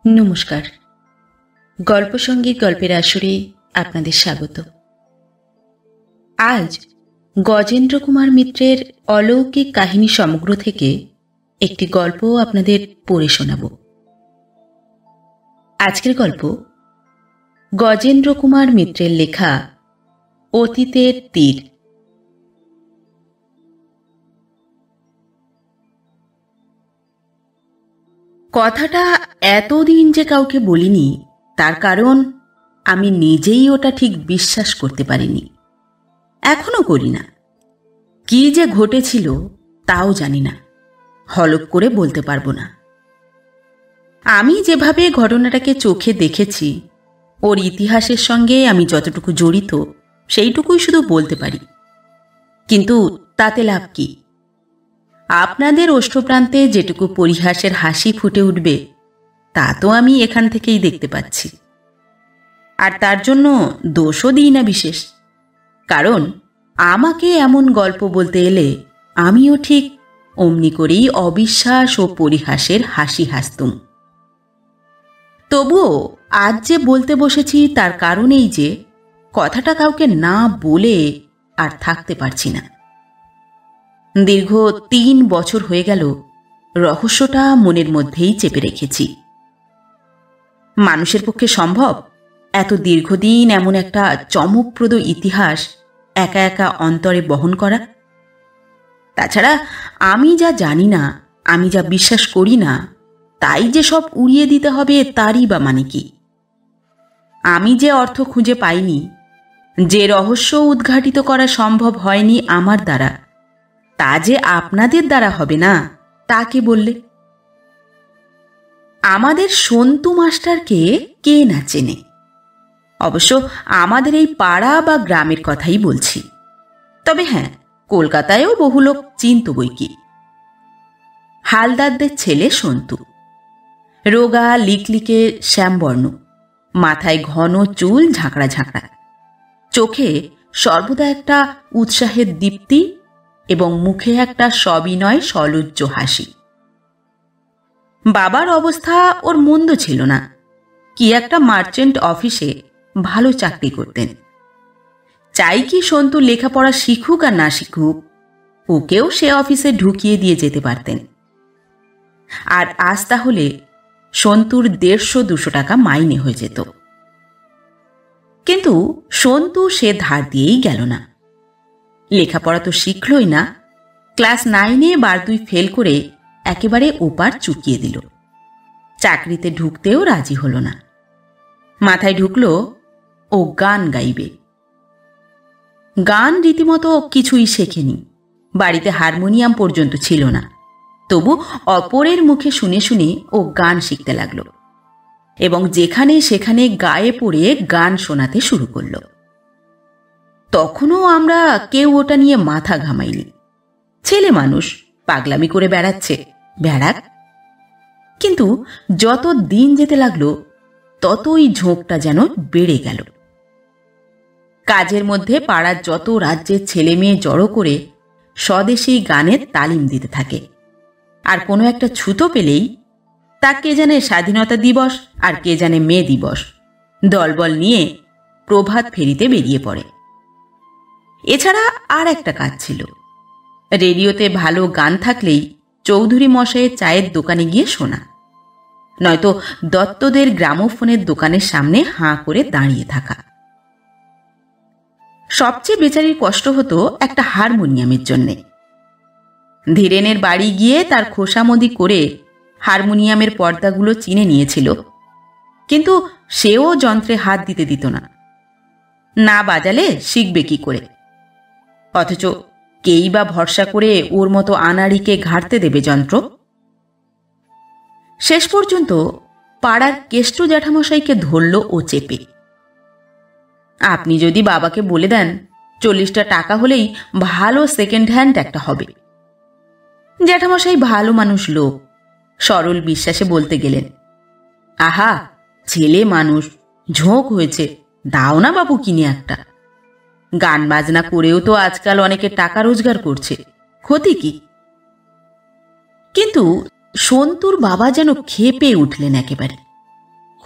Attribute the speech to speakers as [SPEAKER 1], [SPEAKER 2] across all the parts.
[SPEAKER 1] নমস্কার। গল্প সঙ্গীত গল্পের আসরে আপনাদের স্বাগত। আজ গজেন্দ্র কুমার মিত্রের অলৌকিক কাহিনী সমগ্র থেকে একটি গল্প আপনাদের পড়ে শোনাব। আজকের গল্প গজেন্দ্র কুমার মিত্রের লেখা অতীতের তীর। কথাটা এতদিন যে কাউকে বলিনি, তার কারণ আমি নিজেই ওটা ঠিক বিশ্বাস করতে পারিনি, এখনো করি না। কি যে ঘটেছিল তাও জানি না, হলপ করে বলতে পারবো না। আমি যেভাবে ঘটনাটাকে চোখে দেখেছি, ওর ইতিহাসের সঙ্গে আমি যতটুকু জড়িত সেইটুকুই শুধু বলতে পারি। কিন্তু তাতে লাভ কি? আপনাদের ওষ্ঠপ্রান্তে যেটুকু পরিহাসের হাসি ফুটে উঠবে তা তো আমি এখান থেকেই দেখতে পাচ্ছি। আর তার জন্য দোষও দিই না বিশেষ, কারণ আমাকে এমন গল্প বলতে এলে আমিও ঠিক অমনি করেই অবিশ্বাস ও পরিহাসের হাসি হাসতুম। তবুও আজ যে বলতে বসেছি তার কারণেই যে কথাটা কাউকে না বলে আর থাকতে পারছি না। দীর্ঘ 3 বছর হয়ে গেল রহস্যটা মনের মধ্যেই চেপে রেখেছি। মানুষের পক্ষে সম্ভব এত দীর্ঘদিন এমন একটা চমকপ্রদ ইতিহাস একা একা অন্তরে বহন করা? তাছাড়া আমি যা জানি না, আমি যা বিশ্বাস করি না, তাই যে সব উড়িয়ে দিতে হবে তারই বা মানে কি? আমি যে অর্থ খুঁজে পাইনি, যে রহস্য উদ্ঘাটিত করা সম্ভব হয়নি আমার দ্বারা, তা যে আপনাদের দ্বারা হবে না তা কে বললে? আমাদের সন্তু মাস্টারকে কে না চেনে? অবশ্য আমাদের এই পাড়া বা গ্রামের কথাই বলছি। তবে হ্যাঁ, কলকাতায়ও বহু লোক চিনত বইকি। হালদারদের ছেলে সন্তু, রোগা লিকলিকে শ্যামবর্ণ, মাথায় ঘন চুল ঝাঁকড়া ঝাঁকড়া, চোখে সর্বদা একটা উৎসাহের দীপ্তি এবং মুখে একটা সবিনয় সলজ্জ হাসি। বাবার অবস্থা ওর মন্দ ছিল না, কি একটা মার্চেন্ট অফিসে ভালো চাকরি করতেন। চাই কি সন্তু লেখাপড়া শিখুক আর না শিখুক, ওকেও সে অফিসে ঢুকিয়ে দিয়ে যেতে পারতেন। আর আজ তাহলে সন্তুর 150-200 টাকা মাইনে হয়ে যেত। কিন্তু সন্তু সে ধার দিয়েই গেল না। লেখাপড়া তো শিখলই না, ক্লাস 9-এ বার 2 ফেল করে একেবারে ওপার চুকিয়ে দিল। চাকরিতে ঢুকতেও রাজি হল না। মাথায় ঢুকল ও গান গাইবে। গান রীতিমতো কিছুই শেখেনি, বাড়িতে হারমোনিয়াম পর্যন্ত ছিল না। তবু অপরের মুখে শুনে শুনে ও গান শিখতে লাগল এবং যেখানে সেখানে গায়ে পড়ে গান শোনাতে শুরু করল। তখনও আমরা কেউ ওটা নিয়ে মাথা ঘামাইনি। ছেলে মানুষ, পাগলামি করে বেড়াচ্ছে, বেড়াক। কিন্তু যত দিন যেতে লাগলো ততই ঝোঁকটা যেন বেড়ে গেল। কাজের মধ্যে পাড়ার যত রাজ্যের ছেলে মেয়ে জড়ো করে স্বদেশী গানের তালিম দিতে থাকে। আর কোনো একটা ছুতো পেলেই তা কে জানে স্বাধীনতা দিবস আর কে জানে মে দিবস, দলবল নিয়ে প্রভাত ফেরিতে বেরিয়ে পড়ে। এছাড়া আর একটা কাজ ছিল, রেডিওতে ভালো গান থাকলেই চৌধুরী মশাইয়ের চায়ের দোকানে গিয়ে শোনা, নয়তো দত্তদের গ্রামোফোনের দোকানের সামনে হাঁ করে দাঁড়িয়ে থাকা। সবচেয়ে বেচারির কষ্ট হতো একটা হারমোনিয়ামের জন্যে। ধীরেনের বাড়ি গিয়ে তার খোসামদি করে হারমোনিয়ামের পর্দাগুলো চিনে নিয়েছিল, কিন্তু সেও যন্ত্রে হাত দিতে দিত না। না বাজালে শিখবে কি করে? অথচ কেই বা ভরসা করে ওর মতো আনাড়িকে ঘাঁটতে দেবে যন্ত্র? শেষ পর্যন্ত পাড়ার কেষ্ট জ্যাঠামশাইকে ধরল ও চেপে। আপনি যদি বাবাকে বলে দেন 40টা টাকা হলেই ভালো সেকেন্ড হ্যান্ড একটা হবে। জ্যাঠামশাই ভালো মানুষ লোক, সরল বিশ্বাসে বলতে গেলেন, আহা ছেলে মানুষ, ঝোঁক হয়েছে, দাও না বাবু কিনে একটা। গান বাজনা করেও তো আজকাল অনেকে টাকা রোজগার করছে, ক্ষতি কি? কিন্তু সন্তুর বাবা যেন ক্ষেপে উঠলেন একেবারে।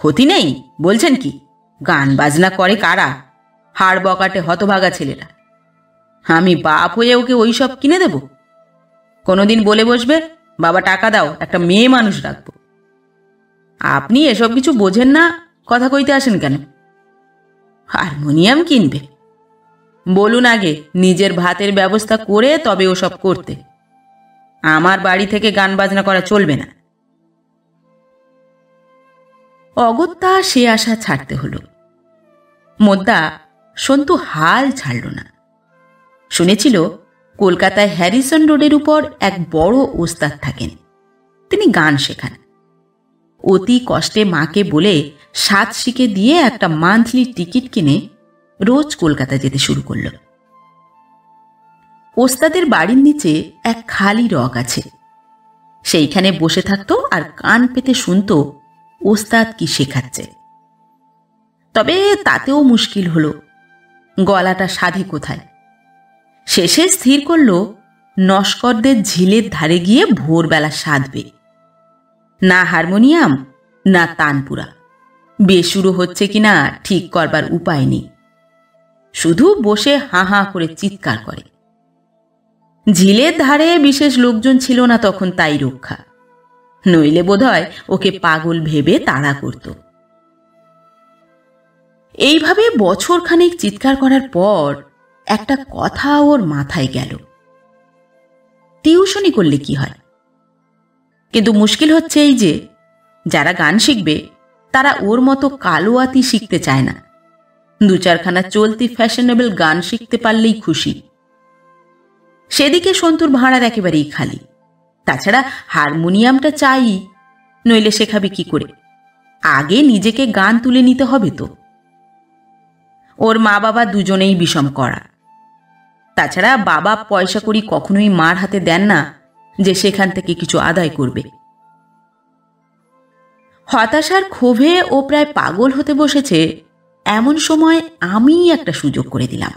[SPEAKER 1] ক্ষতি নেই বলছেন কি? গান বাজনা করে কারা? হাড় বকাটে হতভাগা ছেলেরা। আমি বাপ হয়ে ওকে ওইসব কিনে দেব? কোনোদিন বলে বসবে, বাবা টাকা দাও, একটা মেয়ে মানুষ রাখবো। আপনি এসব কিছু বোঝেন না, কথা কইতে আসেন কেন? হারমোনিয়াম কিনবে? বলুন আগে নিজের ভাতের ব্যবস্থা করে তবে ওসব করতে। আমার বাড়ি থেকে গান বাজনা করা চলবে না। অগত্যা সে আশা ছাড়তে হলো। মোদ্দা সন্তু হাল ছাড়ল না। শুনেছিল কলকাতায় হ্যারিসন রোডের উপর এক বড় ওস্তাদ থাকেন, তিনি গান শেখান। অতি কষ্টে মাকে বলে 7 শিকে দিয়ে একটা মান্থলি টিকিট কিনে রোজ কলকাতা যেতে শুরু করল। ওস্তাদের বাড়ির নিচে এক খালি রক আছে, সেইখানে বসে থাকতো আর কান পেতে শুনত ওস্তাদ কি শেখাচ্ছে। তবে তাতেও মুশকিল হলো, গলাটা সাধে কোথায়। শেষে স্থির করল নস্করদের ঝিলের ধারে গিয়ে ভোরবেলা সাধবে। না হারমোনিয়াম না তানপুরা, বেসুরো হচ্ছে কিনা ঠিক করবার উপায় নেই, শুধু বসে হাঁ হাঁ করে চিৎকার করে। ঝিলের ধারে বিশেষ লোকজন ছিল না তখন, তাই রক্ষা, নইলে বোধহয় ওকে পাগল ভেবে তাড়া করত। এইভাবে বছরখানেক চিৎকার করার পর একটা কথা ওর মাথায় গেল, টিউশনি করলে কি হয়। কিন্তু মুশকিল হচ্ছে এই যে, যারা গান শিখবে তারা ওর মতো কালোয়াতি শিখতে চায় না, 2-4খানা চলতি ফ্যাশনেবল গান শিখতে পারলেই খুশি। সেদিকে সন্তুর ভাড়ার একেবারেই খালি। তাছাড়া হারমোনিয়ামটা চাই, নইলে শেখাবে কি করে? আগে নিজেকে গান তুলে নিতে হবে তো। ওর মা বাবা দুজনেই বিষম করা। তাছাড়া বাবা পয়সা করি কখনোই মার হাতে দেন না যে সেখান থেকে কিছু আদায় করবে। হতাশার ক্ষোভে ও প্রায় পাগল হতে বসেছে, এমন সময় আমি একটা সুযোগ করে দিলাম।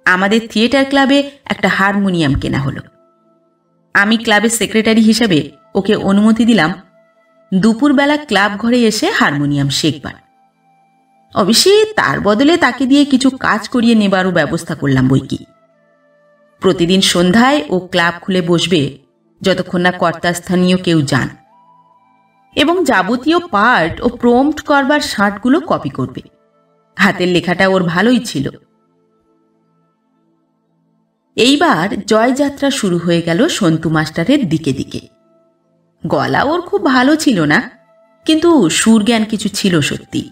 [SPEAKER 1] আমাদের থিয়েটার ক্লাবে একটা হারমোনিয়াম কেনা হলো। আমি ক্লাবের সেক্রেটারি হিসেবে ওকে অনুমতি দিলাম দুপুরবেলা ক্লাব ঘরে এসে হারমোনিয়াম শেখবার। অবশ্যই তার বদলে তাকে দিয়ে কিছু কাজ করিয়ে নেবারও ব্যবস্থা করলাম বইকি। প্রতিদিন সন্ধ্যায় ও ক্লাব খুলে বসবে যতক্ষণ না কর্তাস্থানীয় কেউ যান, এবং যাবতীয় পার্ট ও প্রম্পট করবার শার্টগুলো কপি করবে। হাতের লেখাটা ওর ভালোই ছিল। এইবার জয়যাত্রা শুরু হয়ে গেল সন্তু মাস্টারের দিকে দিকে। গলা ওর খুব ভালো ছিল না, কিন্তু সুরজ্ঞান কিছু ছিল সত্যি।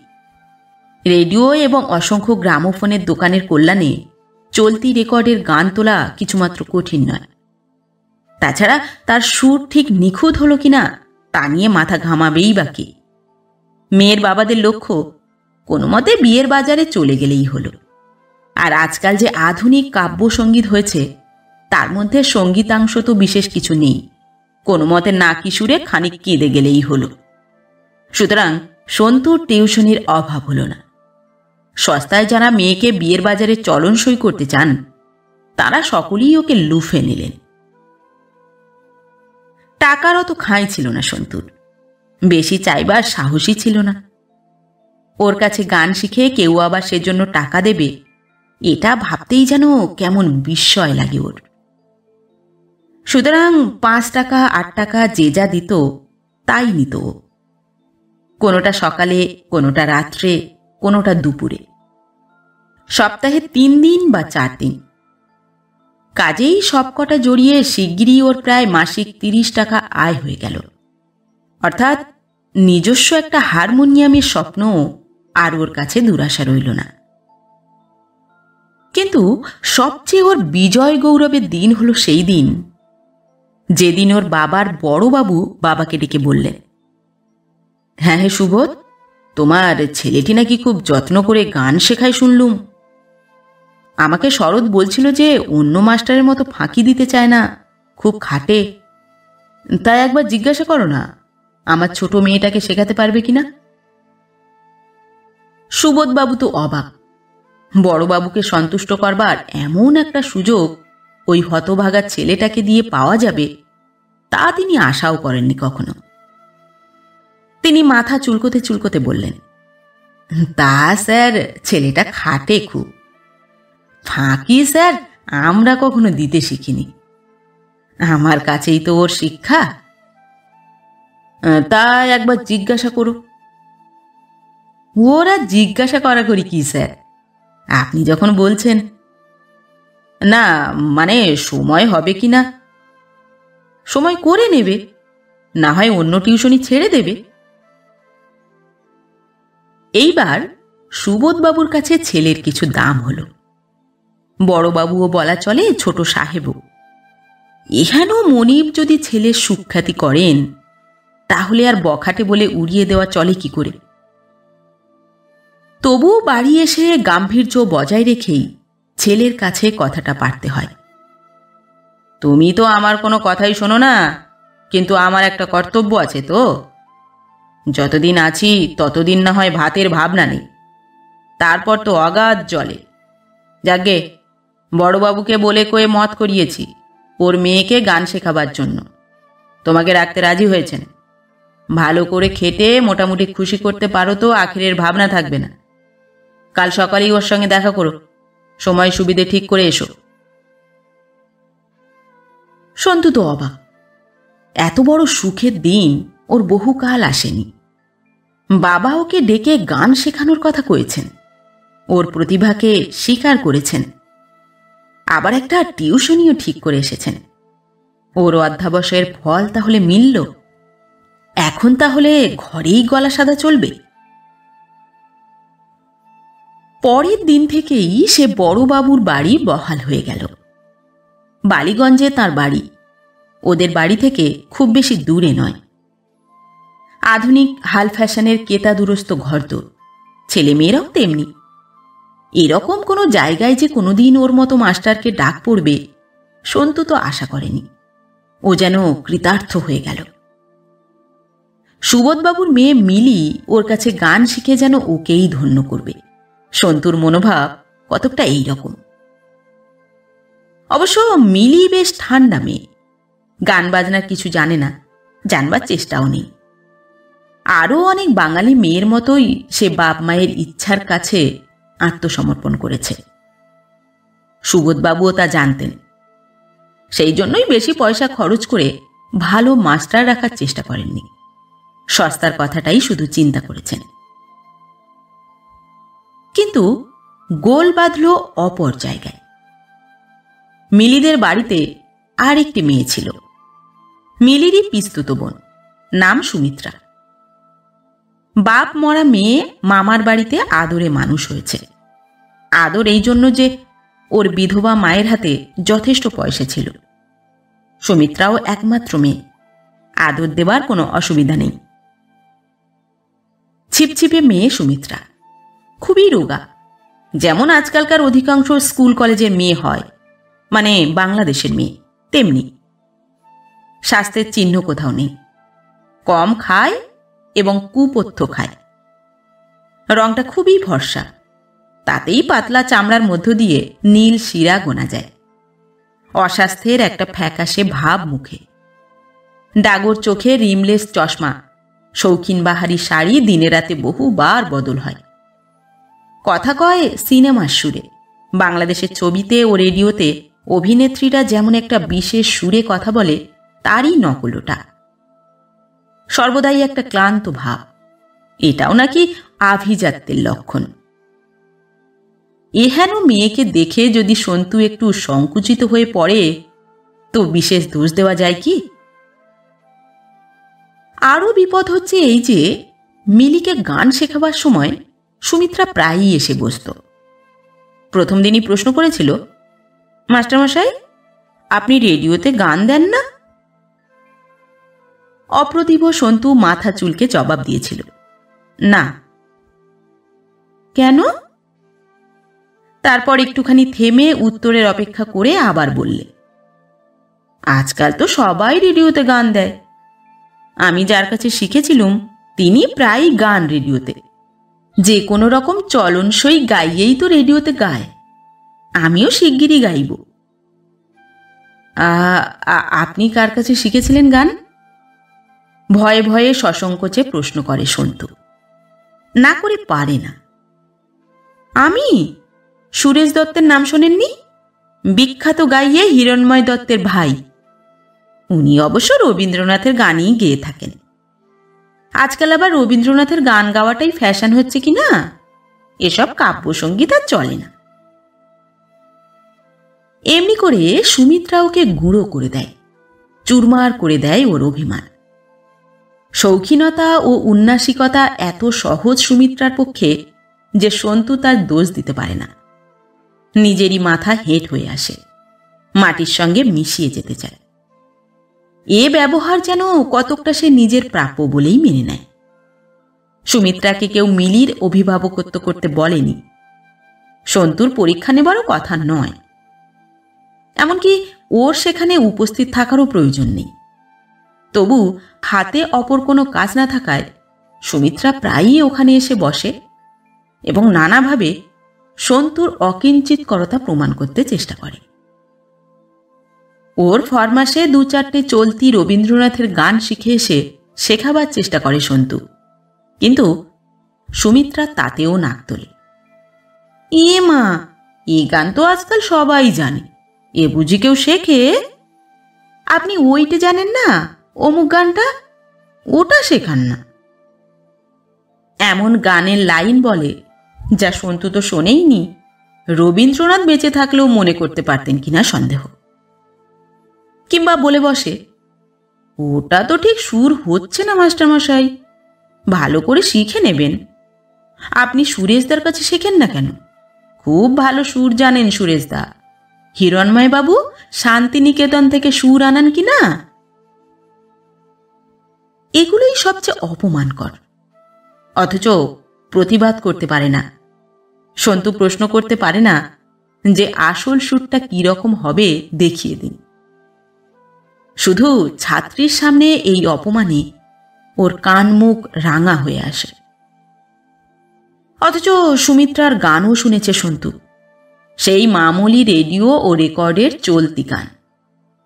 [SPEAKER 1] রেডিও এবং অসংখ্য গ্রামোফোনের দোকানের কল্যাণে চলতি রেকর্ডের গান তোলা কিছুমাত্র কঠিন নয়। তাছাড়া তার সুর ঠিক নিখুঁত হলো কিনা তা নিয়ে মাথা ঘামাবেই বাকি। মেয়ের বাবাদের লক্ষ্য কোনো মতে বিয়ের বাজারে চলে গেলেই হলো। আর আজকাল যে আধুনিক কাব্যসঙ্গীত হয়েছে তার মধ্যে সঙ্গীতাংশ তো বিশেষ কিছু নেই, কোনো মতে নাকি সুরে খানিক কেঁদে গেলেই হলো। সুতরাং সন্তুর টিউশনির অভাব হলো না। সস্তায় যারা মেয়েকে বিয়ের বাজারে চলনসই করতে চান তারা সকলেই ওকে লুফে নিলেন। টাকার অত খাঁই ছিল না সন্তুর, বেশি চাইবার সাহসী ছিল না। ওর কাছে গান শিখে কেউ আবার সেজন্য টাকা দেবে, এটা ভাবতেই যেন কেমন বিস্ময় লাগে ওর। সুতরাং 5 টাকা 8 টাকা যে যা দিত তাই নিত ও। কোনোটা সকালে, কোনোটা রাত্রে, কোনোটা দুপুরে, সপ্তাহে 3 দিন বা 4 দিন। কাজেই সবকটা জড়িয়ে শিগগিরই ওর প্রায় মাসিক 30 টাকা আয় হয়ে গেল। অর্থাৎ নিজস্ব একটা হারমোনিয়ামের স্বপ্ন আর ওর কাছে দুরাশা রইল না। কিন্তু সবচেয়ে ওর বিজয় গৌরবের দিন হলো সেই দিন যেদিন ওর বাবার বড়বাবু বাবাকে ডেকে বললেন, হ্যাঁ হে সুবোধ, তোমার ছেলেটি নাকি খুব যত্ন করে গান শেখায় শুনলুম। আমাকে শরৎ বলছিল যে অন্য মাস্টারের মতো ফাঁকি দিতে চায় না, খুব খাটে। তাই একবার জিজ্ঞাসা করো না আমার ছোট মেয়েটাকে শেখাতে পারবে কিনা। সুবোধবাবু তো অবাক। বড়বাবুকে সন্তুষ্ট করবার এমন একটা সুযোগ ওই হতভাগা ছেলেটাকে দিয়ে পাওয়া যাবে তা তিনি আশাও করেননি কখনো। তিনি মাথা চুলকোতে চুলকোতে বললেন, তা স্যার, ছেলেটা খাটে খুব। ফাঁকি স্যার আমরা কখনো দিতে শিখিনি, আমার কাছেই তো ওর শিক্ষা। তা একবার জিজ্ঞাসা করো। ওরা জিজ্ঞাসা করা করি কি স্যার, আপনি যখন বলছেন। না মানে সময় হবে কি না? সময় করে নেবে, না হয় অন্য টিউশনি ছেড়ে দেবে। এইবার সুবোধবাবুর কাছে ছেলের কিছু দাম হলো। বড়বাবুও বলা চলে, ছোট সাহেবও। এখানেও মনিব যদি ছেলের সুখ্যাতি করেন, তাহলে আর বখাটে বলে উড়িয়ে দেওয়া চলে কি করে? তবুও বাড়ি এসে গাম্ভীর্য বজায় রেখেই ছেলের কাছে কথাটা পারতে হয়। তুমি তো আমার কোনো কথাই শোনো না, কিন্তু আমার একটা কর্তব্য আছে তো। যতদিন আছি ততদিন না হয় ভাতের ভাবনা নেই, তারপর তো অগাধ জলে। যাগে, বড়বাবুকে বলে কয়ে মত করিয়েছি ওর মেয়েকে গান শেখাবার জন্য। তোমাকে রাখতে রাজি হয়েছেন। ভালো করে খেটে মোটামুটি খুশি করতে পারো তো আখিরের ভাবনা থাকবে না। কাল সকালেই ওর সঙ্গে দেখা করো, সময় সুবিধে ঠিক করে এসো। সন্তু তো অবাক, এত বড় সুখের দিন ওর বহুকাল আসেনি। বাবা ওকে ডেকে গান শেখানোর কথা কয়েছেন, ওর প্রতিভাকে স্বীকার করেছেন, আবার একটা টিউশনিও ঠিক করে এসেছেন। ওর অধ্যাবসায়ের ফল তাহলে মিলল। এখন তাহলে ঘরেই গলা সাদা চলবে। পরের দিন থেকেই সে বড়বাবুর বাড়ি বহাল হয়ে গেল। বালিগঞ্জে তার বাড়ি, ওদের বাড়ি থেকে খুব বেশি দূরে নয়। আধুনিক হাল ফ্যাশনের কেতাদুরস্ত ঘরদোর, ছেলেমেয়েরাও তেমনি। এরকম কোনো জায়গায় যে কোনোদিন ওর মতো মাস্টারকে ডাক পড়বে, সন্তু তো আশা করেনি। ও যেন কৃতার্থ হয়ে গেল। সুবোধবাবুর মেয়ে মিলি ওর কাছে গান শিখে যেন ওকেই ধন্য করবে। সন্তুর মনোভাব কতকটা এইরকম। অবশ্য মিলি বেশ ঠান্ডা মেয়ে, গান বাজনার কিছু জানে না, জানবার চেষ্টাও নেই। আরও অনেক বাঙালি মেয়ের মতোই সে বাপ মায়ের ইচ্ছার কাছে আত্মসমর্পণ করেছে। সুবোধবাবুও তা জানতেন, সেই জন্যই বেশি পয়সা খরচ করে ভালো মাস্টার রাখার চেষ্টা করেননি। সস্তার কথাটাই শুধু চিন্তা করেছেন। কিন্তু গোল বাঁধল অপর জায়গায়। মিলিদের বাড়িতে আর একটি মেয়ে ছিল, মিলিরই পিস্তুত বোন, নাম সুমিত্রা। বাপ মরা মেয়ে মামার বাড়িতে আদরে মানুষ হয়েছে। আদর এই জন্য যে ওর বিধবা মায়ের হাতে যথেষ্ট পয়সা ছিল। সুমিত্রাও একমাত্র মেয়ে, আদর দেবার কোনো অসুবিধা নেই। ছিপছিপে মেয়ে সুমিত্রা, খুবই রোগা, যেমন আজকালকার অধিকাংশ স্কুল কলেজের মেয়ে হয়, মানে বাংলাদেশের মেয়ে, তেমনি। স্বাস্থ্যের চিহ্ন কোথাও নেই, কম খায় এবং কুপথ্য খায়। রংটা খুবই ফর্সা, তাতেই পাতলা চামড়ার মধ্য দিয়ে নীল শিরা গোনা যায়। অস্বাস্থ্যের একটা ফ্যাকাশে ভাব মুখে, ডাগর চোখে রিমলেস চশমা, শৌখিন বাহারি শাড়ি দিনে রাতে বহুবার বদল হয়। কথা কয় সিনেমার সুরে। বাংলাদেশের ছবিতে ও রেডিওতে অভিনেত্রীরা যেমন একটা বিশেষ সুরে কথা বলে, তারই নকল ওটা। সর্বদাই একটা ক্লান্ত ভাব, এটাও নাকি আভিজাত্যের লক্ষণ। এহেন মেয়েকে দেখে যদি সন্তু একটু সংকুচিত হয়ে পড়ে, তো বিশেষ দোষ দেওয়া যায় কি? আরও বিপদ হচ্ছে এই যে, মিলিকে গান শেখাবার সময় সুমিত্রা প্রায়ই এসে বসত। প্রথম দিনই প্রশ্ন করেছিল, মাস্টারমশাই, আপনি রেডিওতে গান দেন না? অপ্রতিভ সন্তু মাথা চুলকে জবাব দিয়েছিল, না। কেন? তারপর একটুখানি থেমে উত্তরের অপেক্ষা করে আবার বললে, আজকাল তো সবাই রেডিওতে গান দেয়। আমি যার কাছে শিখেছিলুম তিনি প্রায়ই গান রেডিওতে, যে কোনো রকম চলনসই গাইয়েই তো রেডিওতে গায়। আমিও শিগগিরই গাইব। আপনি কার কাছে শিখেছিলেন গান? ভয়ে ভয়ে সসংকোচে প্রশ্ন করে সন্তু। না করে পারে না। আমি? সুরেশ দত্তের নাম শোনেননি? বিখ্যাত গাইয়ে হিরণময় দত্তের ভাই। উনি অবশ্য রবীন্দ্রনাথের গানই গেয়ে থাকেন। আজকাল আবার রবীন্দ্রনাথের গান গাওয়াটাই ফ্যাশন হচ্ছে কি না, এসব কাব্যসঙ্গীত আর চলে না। এমনি করে সুমিত্রা ওকে গুঁড়ো করে দেয়, চুরমার করে দেয় ওর অভিমান। শৌখিনতা ও উন্নাসিকতা এত সহজ সুমিত্রার পক্ষে যে সন্তু তার দোষ দিতে পারে না। নিজেরই মাথা হেঁট হয়ে আসে, মাটির সঙ্গে মিশিয়ে যেতে চায়। এ ব্যবহার যেন কতকটা সে নিজের প্রাপ্য বলেই মেনে নেয়। সুমিত্রাকে কেউ মিলির অভিভাবকত্ব করতে বলেনি, সন্তুর পরীক্ষা নেবারও কথা নয়, এমনকি ওর সেখানে উপস্থিত থাকারও প্রয়োজন নেই। তবু হাতে অপর কোনো কাজ না থাকায় সুমিত্রা প্রায়ই ওখানে এসে বসে এবং নানাভাবে সন্তুর অকিঞ্চিতকরতা প্রমাণ করতে চেষ্টা করে। ওর ফরমাসে 2-4টে চলতি রবীন্দ্রনাথের গান শিখে এসে শেখাবার চেষ্টা করে সন্তু, কিন্তু সুমিত্রা তাতেও নাক তোলে। এ মা, এই গান তো আজকাল সবাই জানে, এ বুঝি কেউ শেখে? আপনি ওইটা জানেন না, অমুক গানটা, ওটা শেখান না। এমন গানের লাইন বলে যা সন্তু তো শোনেইনি, রবীন্দ্রনাথ বেঁচে থাকলেও মনে করতে পারতেন কিনা সন্দেহ। কিংবা বলে বসে, ওটা তো ঠিক সুর হচ্ছে না মাস্টারমশাই, ভালো করে শিখে নেবেন। আপনি সুরেশদার কাছে শেখেন না কেন? খুব ভালো সুর জানেন সুরেশদা। হিরণময় বাবু শান্তিনিকেতন থেকে সুর আনান কি না? এগুলোই সবচেয়ে অপমানকর। অথচ প্রতিবাদ করতে পারে না সন্তু, প্রশ্ন করতে পারে না যে আসল সুরটা কি রকম হবে দেখিয়ে দিন। শুধু ছাত্রীর সামনে এই অপমানে ওর কান মুখ রাঙা হয়ে আসে। অথচ সুমিত্রার গানও শুনেছে সন্তু, সেই মামুলি রেডিও ও রেকর্ডের চলতি গান,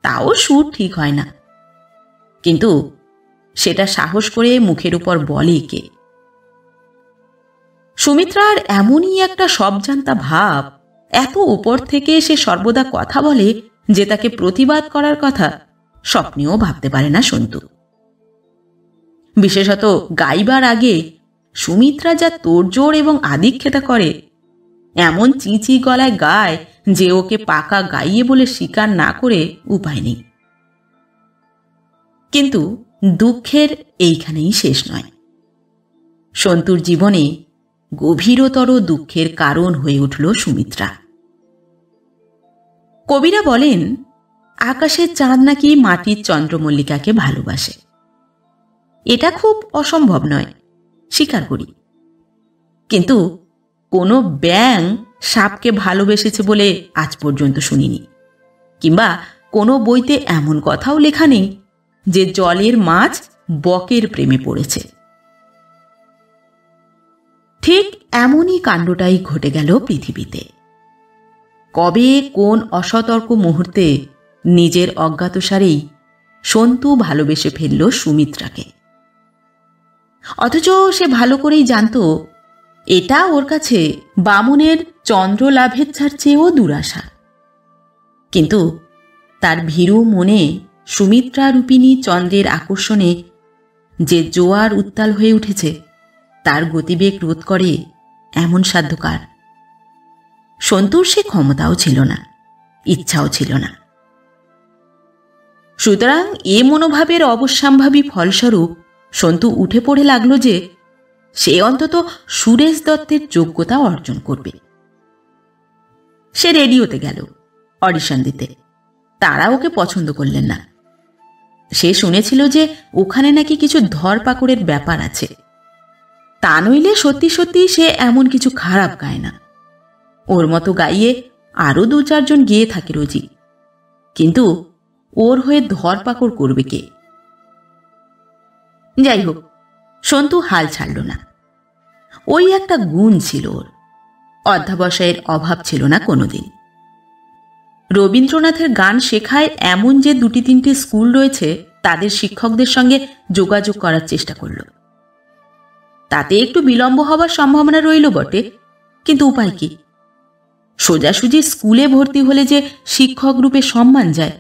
[SPEAKER 1] তাও সুর ঠিক হয় না, কিন্তু সেটা সাহস করে মুখের উপর বলে কে? সুমিত্রার এমনই একটা সবজান্তা ভাব, এত উপর থেকে সে সর্বদা কথা বলে যে তাকে প্রতিবাদ করার কথা স্বপ্নেও ভাবতে পারে না সন্তু। বিশেষত গাইবার আগে সুমিত্রা যা তোড়জোড় এবং আদিক্ষেতা করে, এমন চিঁচি গলায় গায় যে ওকে পাকা গাইয়ে বলে স্বীকার না করে উপায় নেই। কিন্তু দুঃখের এইখানেই শেষ নয়। সন্তুর জীবনে গভীরতর দুঃখের কারণ হয়ে উঠল সুমিত্রা। কবিরা বলেন, আকাশের চাঁদ নাকি মাটির চন্দ্রমল্লিকাকে ভালোবাসে। এটা খুব অসম্ভব নয়, স্বীকার করি, কিন্তু কোনো ব্যাঙ সাপকে ভালোবেসেছে বলে আজ পর্যন্ত শুনিনি, কিংবা কোনো বইতে এমন কথাও লেখা নেই যে জলের মাছ বকের প্রেমে পড়েছে। ঠিক এমনই কাণ্ডটাই ঘটে গেল পৃথিবীতে। কবে কোন অসতর্ক মুহূর্তে নিজের অজ্ঞাতসারেই সন্তু ভালোবেসে ফেলল সুমিত্রাকে। অথচ সে ভালো করেই জানত এটা ওর কাছে বামুনের চন্দ্রলাভেচ্ছার চেয়েও দুরাশা। কিন্তু তার ভীরু মনে সুমিত্রা রূপিণী চন্দ্রের আকর্ষণে যে জোয়ার উত্তাল হয়ে উঠেছে, তার গতিবেগ রোধ করে এমন সাধ্যকার? সন্তুর সে ক্ষমতাও ছিল না, ইচ্ছাও ছিল না। সুতরাং এ মনোভাবের অবশ্যম্ভাবী ফলস্বরূপ সন্তু উঠে পড়ে লাগলো যে সে অন্তত সুরেশ দত্তের যোগ্যতা অর্জন করবে। সে রেডিওতে গেল অডিশন দিতে, তারা ওকে পছন্দ করলেন না। সে শুনেছিল যে ওখানে নাকি কিছু ধরপাকড়ের ব্যাপার আছে, তা নইলে সত্যি সত্যি সে এমন কিছু খারাপ গায় না। ওর মতো গাইয়ে আরো 2-4 জন গেয়ে থাকে রোজই, কিন্তু ওর হয়ে ধরপাকড় করবে কে? যাই হোক, সন্তু হাল ছাড়ল না। ওই একটা গুণ ছিল ওর, অধ্যাবসায়ের অভাব ছিল না কোনোদিন। রবীন্দ্রনাথের গান শেখায় এমন যে 2-3টে স্কুল রয়েছে তাদের শিক্ষকদের সঙ্গে যোগাযোগ করার চেষ্টা করল। তাতে একটু বিলম্ব হবার সম্ভাবনা রইল বটে, কিন্তু উপায় কি? সোজাসুজি স্কুলে ভর্তি হলে যে শিক্ষক রূপে সম্মান যায়।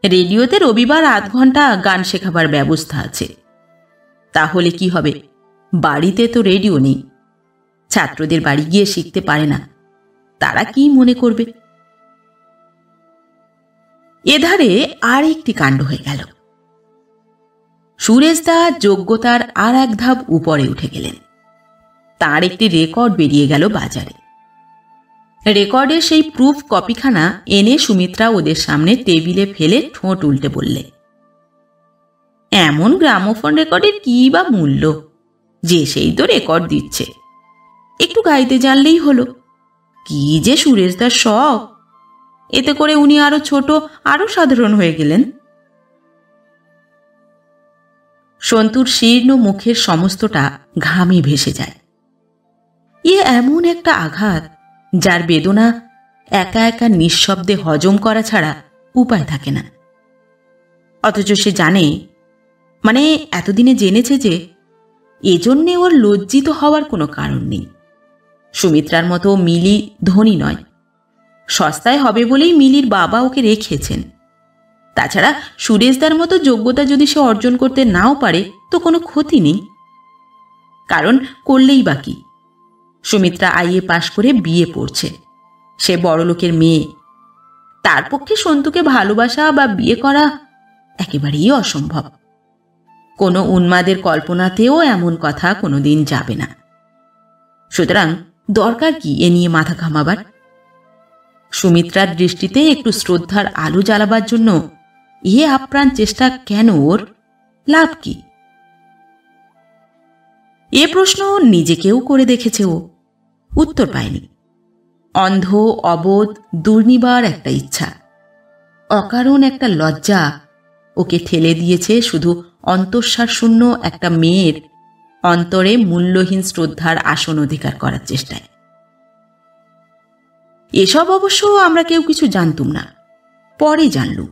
[SPEAKER 1] রেডিওতে রবিবার আধ ঘন্টা গান শেখাবার ব্যবস্থা আছে। তাহলে কি হবে? বাড়িতে তো রেডিও নেই, ছাত্রদের বাড়ি গিয়ে শিখতে পারে না, তারা কি মনে করবে? এধারে আর একটি কাণ্ড হয়ে গেল। সুরেশদা যোগ্যতার আর এক ধাপ উপরে উঠে গেলেন। তার একটি রেকর্ড বেরিয়ে গেল বাজারে। রেকর্ডের সেই প্রুফ কপিখানা এনে সুমিত্রা ওদের সামনে টেবিলে ফেলে ঠোঁট উল্টে বললে, এমন গ্রামোফোন রেকর্ডের কি বা মূল্য, যে সেই তো রেকর্ড দিচ্ছে, একটু গাইতে জানলেই হলো। কি যে সুরেশদার শখ! এতে করে উনি আরো ছোট, আরো সাধারণ হয়ে গেলেন। সন্তুর শীর্ণ মুখের সমস্তটা ঘামে ভেসে যায়। এমন একটা আঘাত যার বেদনা একা একা নিঃশব্দে হজম করা ছাড়া উপায় থাকে না। অথচ সে জানে, মানে এতদিনে জেনেছে যে এজন্যে ওর লজ্জিত হওয়ার কোনো কারণ নেই। সুমিত্রার মতো মিলি ধনী নয়, সস্তায় হবে বলেই মিলির বাবা ওকে রেখেছেন। তাছাড়া সুরেশদার মতো যোগ্যতা যদি সে অর্জন করতে নাও পারে তো কোনো ক্ষতি নেই, কারণ করলেই বাকি। সুমিত্রা আইএ পাশ করে বিয়ে পড়ছে, সে বড়লোকের মেয়ে। তার পক্ষে সন্তুকে ভালোবাসা বা বিয়ে করা একেবারেই অসম্ভব। কোনো উন্মাদের কল্পনাতেও এমন কথা কোনোদিন যাবে না। সুতরাং দরকার কি এ নিয়ে মাথা ঘামাবার? সুমিত্রার দৃষ্টিতে একটু শ্রদ্ধার আলো জ্বালাবার জন্য আপ্রাণ চেষ্টা কেন ওর? লাভ কি? এ প্রশ্ন নিজেকেও করে দেখেছে ও, উত্তর পায়নি। অন্ধ, অবোধ, দুর্নিবার একটা ইচ্ছা, অকারণ একটা লজ্জা ওকে ঠেলে দিয়েছে শুধু অন্তঃসার শূন্য একটা মেয়ের অন্তরে মূল্যহীন শ্রদ্ধার আসন অধিকার করার চেষ্টায়। এসব অবশ্য আমরা কেউ কিছু জানতুম না, পরে জানলুম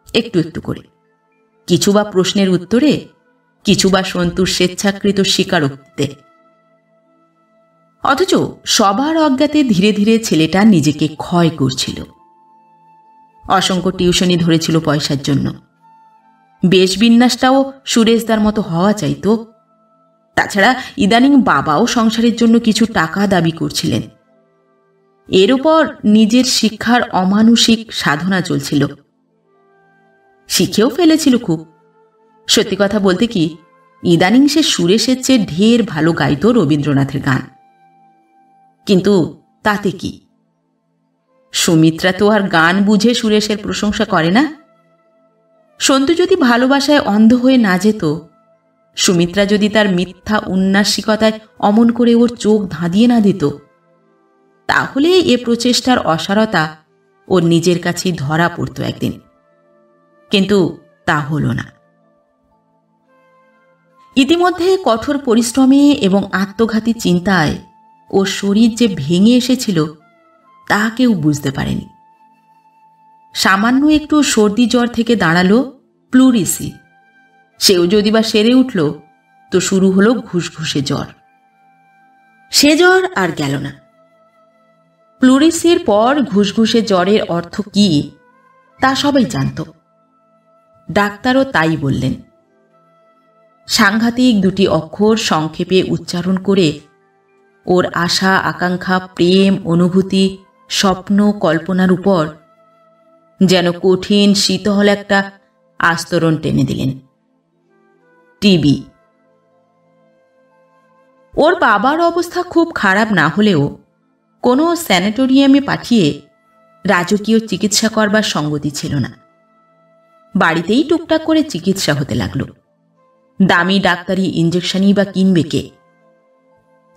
[SPEAKER 1] একটু একটু করে। কিছু বা প্রশ্নের উত্তরে, কিছু বা সন্তুর স্বেচ্ছাকৃত স্বীকারোক্তিতে। অথচ সবার অজ্ঞাতে ধীরে ধীরে ছেলেটা নিজেকে ক্ষয় করছিল। অসংখ্য টিউশনি ধরেছিল পয়সার জন্য। বেশবিন্যাসটাও সুরেশদার মতো হওয়া চাইতো। তাছাড়া ইদানিং বাবাও সংসারের জন্য কিছু টাকা দাবি করছিলেন। এর উপর নিজের শিক্ষার অমানুষিক সাধনা চলছিল। শিখেও ফেলেছিল খুব। সত্যি কথা বলতে কি, ইদানিং সে সুরেশের চেয়ে ঢের ভালো গাইত রবীন্দ্রনাথের গান। কিন্তু তাতে কি? সুমিত্রা তো আর গান বুঝে সুরেশের প্রশংসা করে না। সন্তু যদি ভালোবাসায় অন্ধ হয়ে না যেত, সুমিত্রা যদি তার মিথ্যা উন্নাসিকতায় অমন করে ওর চোখ ধাঁধিয়ে না দিত, তাহলে এ প্রচেষ্টার অসারতা ওর নিজের কাছেই ধরা পড়ত একদিন। কিন্তু তা হল না। ইতিমধ্যে কঠোর পরিশ্রমে এবং আত্মঘাতী চিন্তায় ওর শরীর যে ভেঙে এসেছিল তা কেউ বুঝতে পারেনি। সামান্য একটু সর্দি জ্বর থেকে দাঁড়ালো প্লুরিসি। সেও যদি বা সেরে উঠল তো শুরু হলো ঘুষঘুষে জ্বর। সে জ্বর আর গেল না। প্লুরিসির পর ঘুষঘুষে জ্বরের অর্থ কি তা সবাই জানত। ডাক্তারও তাই বললেন। সাংঘাতিক দুটি অক্ষর সংক্ষেপে উচ্চারণ করে ওর আশা, আকাঙ্ক্ষা, প্রেম, অনুভূতি, স্বপ্ন, কল্পনার উপর যেন কঠিন শীতল একটা আস্তরণ টেনে দিলেন। টিবি। ওর বাবার অবস্থা খুব খারাপ না হলেও কোনো স্যানিটোরিয়ামে পাঠিয়ে রাজকীয় চিকিৎসা করবার সঙ্গতি ছিল না। বাড়িতেই টুকটাক করে চিকিৎসা হতে লাগলো। দামি ডাক্তারি ইঞ্জেকশনই বা কিনবে কে?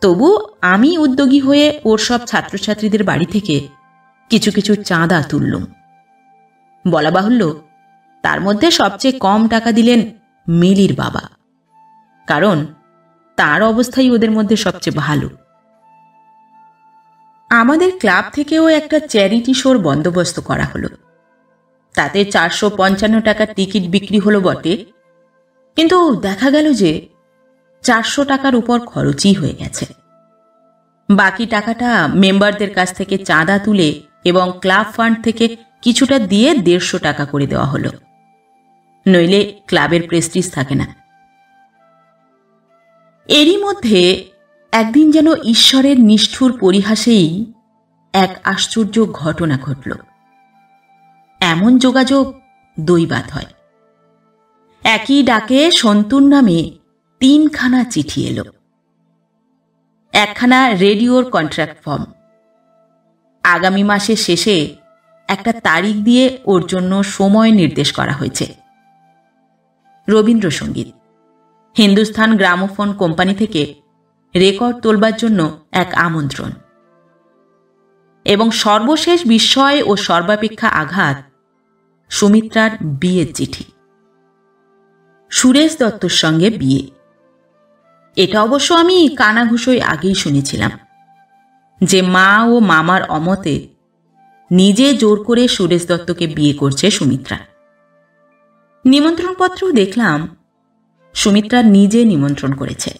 [SPEAKER 1] তবু আমি উদ্যোগী হয়ে ওর সব ছাত্রছাত্রীদের বাড়ি থেকে কিছু কিছু চাঁদা তুললুম। বলা বাহুল্য, তার মধ্যে সবচেয়ে কম টাকা দিলেন মিলির বাবা, কারণ তার অবস্থাই ওদের মধ্যে সবচেয়ে ভালো। আমাদের ক্লাব থেকেও একটা চ্যারিটি শোর বন্দোবস্ত করা হলো। তাতে 455 টাকার টিকিট বিক্রি হলো বটে, কিন্তু দেখা গেল যে 400 টাকার উপর খরচই হয়ে গেছে। বাকি টাকাটা মেম্বারদের কাছ থেকে চাঁদা তুলে এবং ক্লাব ফান্ড থেকে কিছুটা দিয়ে 150 টাকা করে দেওয়া হলো, নইলে ক্লাবের প্রেস্টিজ থাকে না। এরই মধ্যে একদিন যেন ঈশ্বরের নিষ্ঠুর পরিহাসেই এক আশ্চর্য ঘটনা ঘটল। এমন যোগাযোগ দৈবাত হয়। একই ডাকে সন্তুর নামে 3খানা চিঠি এলো। একখানা রেডিওর কন্ট্রাক্ট ফর্ম। আগামী মাসের শেষে একটা তারিখ দিয়ে ওর জন্য সময় নির্দেশ করা হয়েছে। রবীন্দ্রসঙ্গীত, হিন্দুস্তান গ্রামোফোন কোম্পানি থেকে রেকর্ড তোলবার জন্য এক আমন্ত্রণ, এবং সর্বশেষ বিস্ময় ও সর্বাপেক্ষা আঘাত, সুমিত্রার বিয়ের চিঠি। সুরেশ দত্তর সঙ্গে বিয়ে। এটা অবশ্য আমি কানাঘুষোয় আগেই শুনেছিলাম যে মা ও মামার অমতে নিজে জোর করে সুরেশ দত্তকে বিয়ে করছে সুমিত্রা। নিমন্ত্রণপত্রও দেখলাম সুমিত্রা নিজে নিমন্ত্রণ করেছে।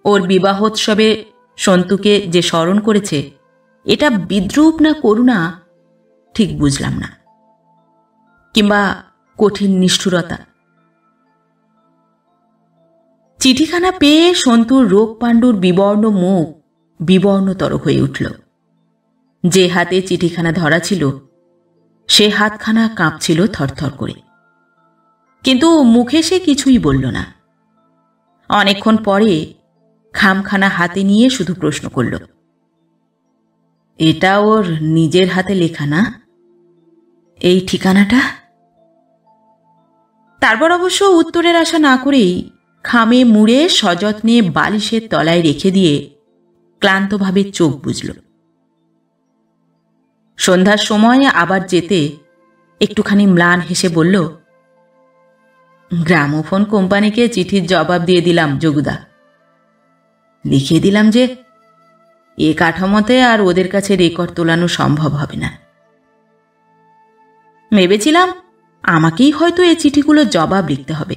[SPEAKER 1] ওর বিবাহোৎসবে সন্তুকে যে স্মরণ করেছে, এটা বিদ্রূপ না করুণা ঠিক বুঝলাম না, কিংবা কঠিন নিষ্ঠুরতা। চিঠিখানা পেয়ে সন্তুর রোগ পাণ্ডুর বিবর্ণ মুখ বিবর্ণতর হয়ে উঠল। যে হাতে চিঠিখানা ধরা ছিল সে হাতখানা কাঁপছিল থরথর করে, কিন্তু মুখে সে কিছুই বলল না। অনেকক্ষণ পরে খামখানা হাতে নিয়ে শুধু প্রশ্ন করল, এটা ওর নিজের হাতে লেখা না? এই ঠিকানাটা? তারপর অবশ্য উত্তরের আশা না করেই খামে মুড়ে সযত্নে বালিশের তলায় রেখে দিয়ে ক্লান্তভাবে চোখ বুজল। সন্ধ্যার সময় আবার যেতে একটুখানি ম্লান হেসে বলল, গ্রামোফোন কোম্পানিকে চিঠির জবাব দিয়ে দিলাম যোগুদা। লিখে দিলাম যে এ কাঠামোতে আর ওদের কাছে রেকর্ড তোলানো সম্ভব হবে না। ভেবেছিলাম আমাকেই হয়তো এই চিঠিগুলো জবাব লিখতে হবে।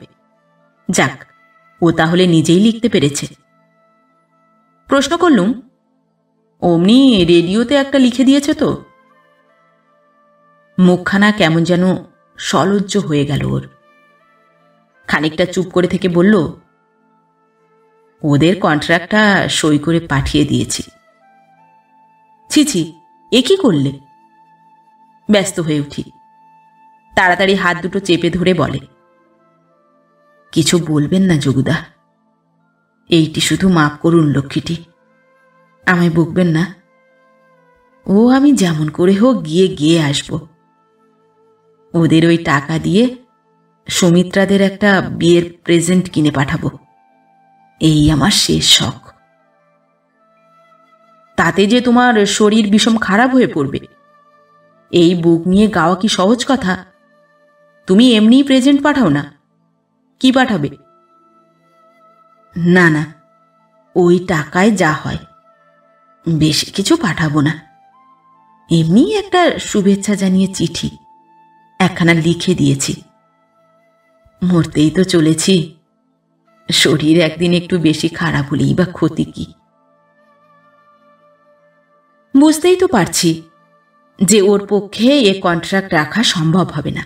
[SPEAKER 1] যাক, ও তাহলে নিজেই লিখতে পেরেছে। প্রশ্ন করলুম, অমনি রেডিওতে একটা লিখে দিয়েছে তো? মুখখানা কেমন যেন সলজ্জ হয়ে গেল ওর। খানিকটা চুপ করে থেকে বলল, ওদের কন্ট্রাক্টটা সই করে পাঠিয়ে দিয়েছি। ছি, এ কি করলে? ব্যস্ত হয়ে উঠি। তাড়াতাড়ি হাত দুটো চেপে ধরে বলে, কিছু বলবেন না যোগুদা, এইটি শুধু মাপ করুন লক্ষ্মীটি, আমায় বকবেন না। ও আমি যেমন করে হোক গিয়ে আসব। ওদের ওই টাকা দিয়ে সুমিত্রাদের একটা বিয়ের প্রেজেন্ট কিনে পাঠাবো, এই আমার শেষ শখ। তাতে যে তোমার শরীর বিষম খারাপ হয়ে পড়বে, এই বুক নিয়ে গাওয়া কি সহজ কথা? তুমি এমনিই প্রেজেন্ট পাঠাও না। কি পাঠাবে? না, ওই টাকায় যা হয়, বেশি কিছু পাঠাবো না। এমনি একটা শুভেচ্ছা জানিয়ে চিঠি একখানা লিখে দিয়েছি। মরতেই তো চলেছি, শরীর একদিন একটু বেশি খারাপ হলেই বা ক্ষতি কি? বুঝতেই তো পারছি যে ওর পক্ষে এ কন্ট্রাক্ট রাখা সম্ভব হবে না।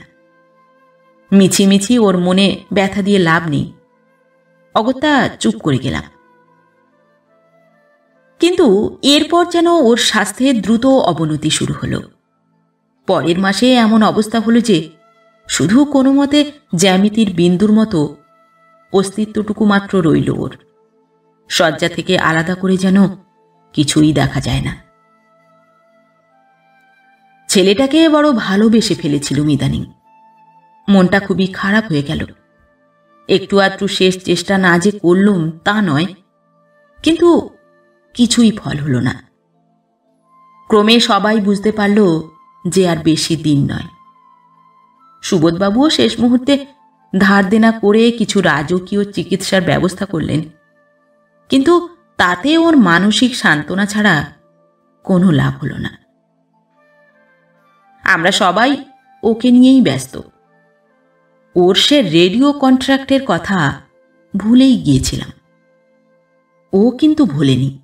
[SPEAKER 1] মিছিমিছি ওর মনে ব্যথা দিয়ে লাভ নেই, অগত্যা চুপ করে গেলাম। কিন্তু এরপর যেন ওর স্বাস্থ্যের দ্রুত অবনতি শুরু হলো। পরের মাসে এমন অবস্থা হলো যে শুধু কোনো মতে জ্যামিতির বিন্দুর মতো অস্তিত্বটুকু মাত্র রইল ওর। শয্যা থেকে আলাদা করে যেন কিছুই দেখা যায় না। ছেলেটাকে বড় ভালোবেসে ফেলেছিলুম ইদানিং। মনটা খুবই খারাপ হয়ে গেল। একটু আধটু শেষ চেষ্টা না যে করলুম তা নয়, কিন্তু কিছুই ফল হলো না। ক্রমে সবাই বুঝতে পারল যে আর বেশি দিন নয়। সুবোধবাবুও শেষ মুহূর্তে ধার দেনা করে কিছু রাজকীয় চিকিৎসার ব্যবস্থা করলেন, কিন্তু তাতে ওর মানসিক সান্ত্বনা ছাড়া কোনো লাভ হলো না। আমরা সবাই ওকে নিয়েই ব্যস্ত। ওর সে রেডিও কন্ট্রাক্টের কথা ভুলেই গিয়েছিলাম। ও কিন্তু ভোলেনি।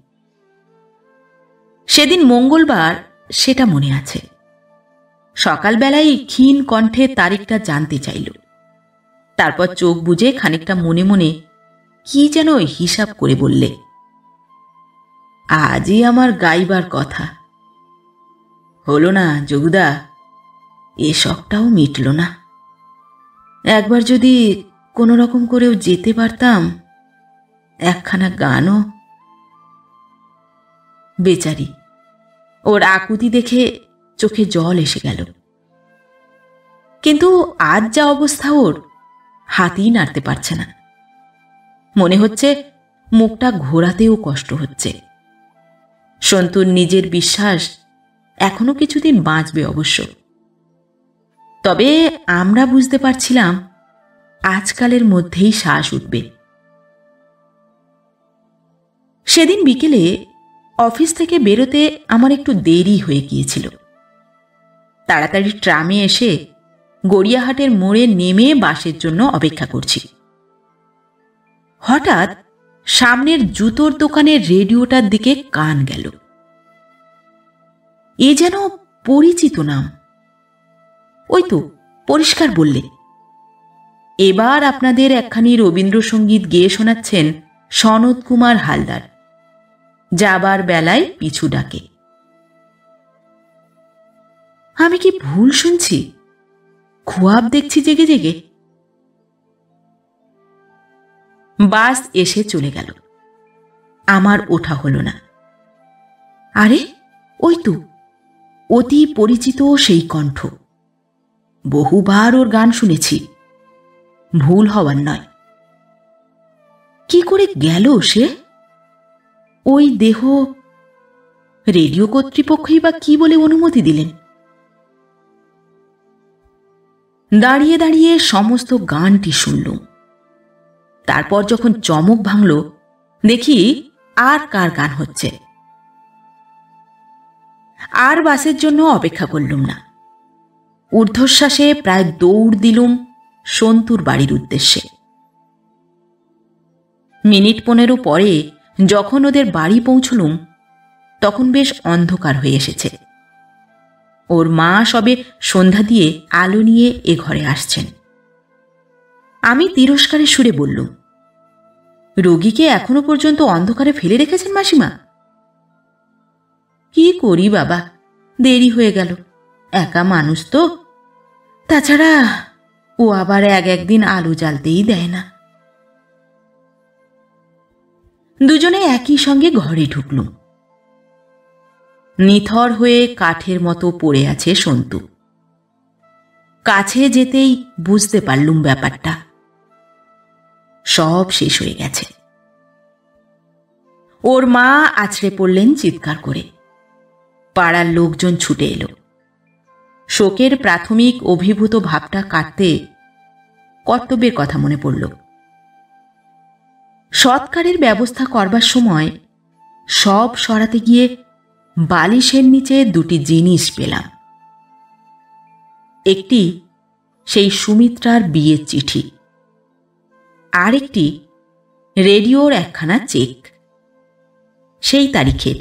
[SPEAKER 1] সেদিন মঙ্গলবার, সেটা মনে আছে। সকালবেলায় ক্ষীণ কণ্ঠে তারিখটা জানতে চাইল। তারপর চোখ বুজে খানিকটা মনে মনে কি যেন হিসাব করে বললে, আজই আমার গাইবার কথা। হলো না যোগুদা, এ শখটাও মিটল না। একবার যদি কোনো রকম করেও যেতে পারতাম, একখানা গানও। বেচারি, ওর আকুতি দেখে চোখে জল এসে গেল। কিন্তু আজ যা অবস্থা ওর, হাতই নাড়তে পারছে না। মনে হচ্ছে মুখটা ঘোরাতেও কষ্ট হচ্ছে। সন্তুর নিজের বিশ্বাস এখনো কিছুদিন বাঁচবে অবশ্য। তবে আমরা বুঝতে পারছিলাম আজকালের মধ্যেই শ্বাস উঠবে। সেদিন বিকেলে অফিস থেকে বেরোতে আমার একটু দেরি হয়ে গিয়েছিল। তাড়াতাড়ি ট্রামে এসে গড়িয়াহাটের মোড়ে নেমে বাসের জন্য অপেক্ষা করছি। হঠাৎ সামনের জুতোর দোকানের রেডিওটার দিকে কান গেল। এ যেন পরিচিত নাম। ওই তো, পরিষ্কার বললে, এবার আপনাদের একখানি রবীন্দ্রসঙ্গীত গেয়ে শোনাচ্ছেন সনৎ কুমার হালদার, যাবার বেলায় পিছু ডাকে। আমি কি ভুল শুনছি? খুয়াব দেখছি জেগে জেগে। বাস এসে চলে গেল। আমার ওঠা হলো না। আরে ওই তো, অতি পরিচিত সেই কণ্ঠ। বহুবার ওর গান শুনেছি, ভুল হওয়ার নয়। কি করে গেল সে? ওই দেহ রেডিও কর্তৃপক্ষই বা কি বলে অনুমতি দিলেন? দাঁড়িয়ে দাঁড়িয়ে সমস্ত গানটি শুনলুম। তারপর যখন চমক ভাঙল, দেখি আর কার গান হচ্ছে। আর বাসের জন্য অপেক্ষা করলুম না। ঊর্ধ্বশ্বাসে প্রায় দৌড় দিলুম সন্তুর বাড়ির উদ্দেশ্যে। মিনিট 15 পরে যখন ওদের বাড়ি পৌঁছলুম, তখন বেশ অন্ধকার হয়ে এসেছে। ওর মা সবে সন্ধ্যা দিয়ে আলো নিয়ে এ ঘরে আসছেন। আমি তিরস্কারের সুরে বললুম, রোগীকে এখনো পর্যন্ত অন্ধকারে ফেলে রেখেছেন মাসিমা? কি করি বাবা, দেরি হয়ে গেল। একা মানুষ তো। তাছাড়া ও আবার একদিন আলো জ্বালতেই দেয় না। দুজনে একই সঙ্গে ঘরে ঢুকলুম। নিথর হয়ে কাঠের মতো পড়ে আছে সন্তু। কাছে যেতেই বুঝতে পারলুম ব্যাপারটা। সব শেষ হয়ে গেছে। ওর মা আছড়ে পড়লেন চিৎকার করে। পাড়ার লোকজন ছুটে এলো। শোকের প্রাথমিক অভিভূত ভাবটা কাটতে কর্তব্যের কথা মনে পড়ল। সৎকারের ব্যবস্থা করবার সময় সব সরাতে গিয়ে বালিশের নিচে দুটি জিনিস পেলাম। একটি সেই সুমিত্রার বিয়ের চিঠি, আর একটি রেডিওর একখানা চেক। সেই তারিখের,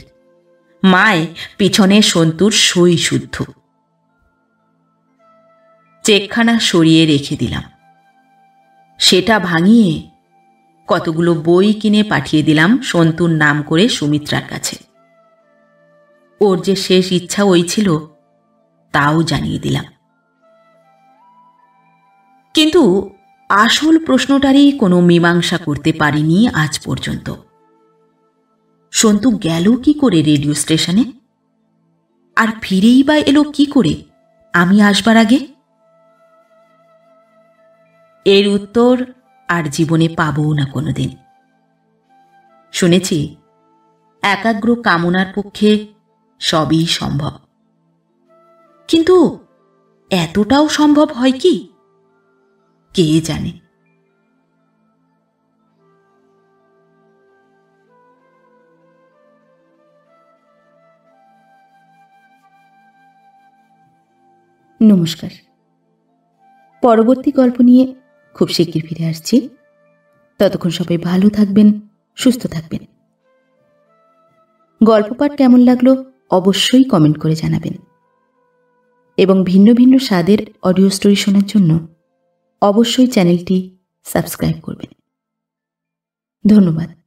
[SPEAKER 1] মায় পিছনে সন্তুর সই শুদ্ধ। চেকখানা সরিয়ে রেখে দিলাম। সেটা ভাঙিয়ে কতগুলো বই কিনে পাঠিয়ে দিলাম সন্তুর নাম করে সুমিত্রার কাছে। ওর যে শেষ ইচ্ছা ওই ছিল, তাও জানিয়ে দিলাম। কিন্তু আসল প্রশ্নটারই কোনো মীমাংসা করতে পারিনি আজ পর্যন্ত। সন্তু গেল কি করে রেডিও স্টেশনে? আর ফিরেই বা এলো কি করে আমি আসবার আগে? এর উত্তর আর জীবনে পাবো না কোনোদিন। শুনেছি একাগ্র কামনার পক্ষে সবই সম্ভব। কিন্তু এতটাও সম্ভব হয় কি? কে জানে।
[SPEAKER 2] নমস্কার।
[SPEAKER 1] পরবর্তী গল্প নিয়ে খুব শিগগির ফিরে আসছি। ততক্ষণ সবাই ভালো থাকবেন, সুস্থ থাকবেন। গল্প পাঠ কেমন লাগলো অবশ্যই কমেন্ট করে জানাবেন এবং ভিন্ন ভিন্ন স্বাদের অডিও স্টোরি শোনার জন্য অবশ্যই চ্যানেলটি সাবস্ক্রাইব করবেন। ধন্যবাদ।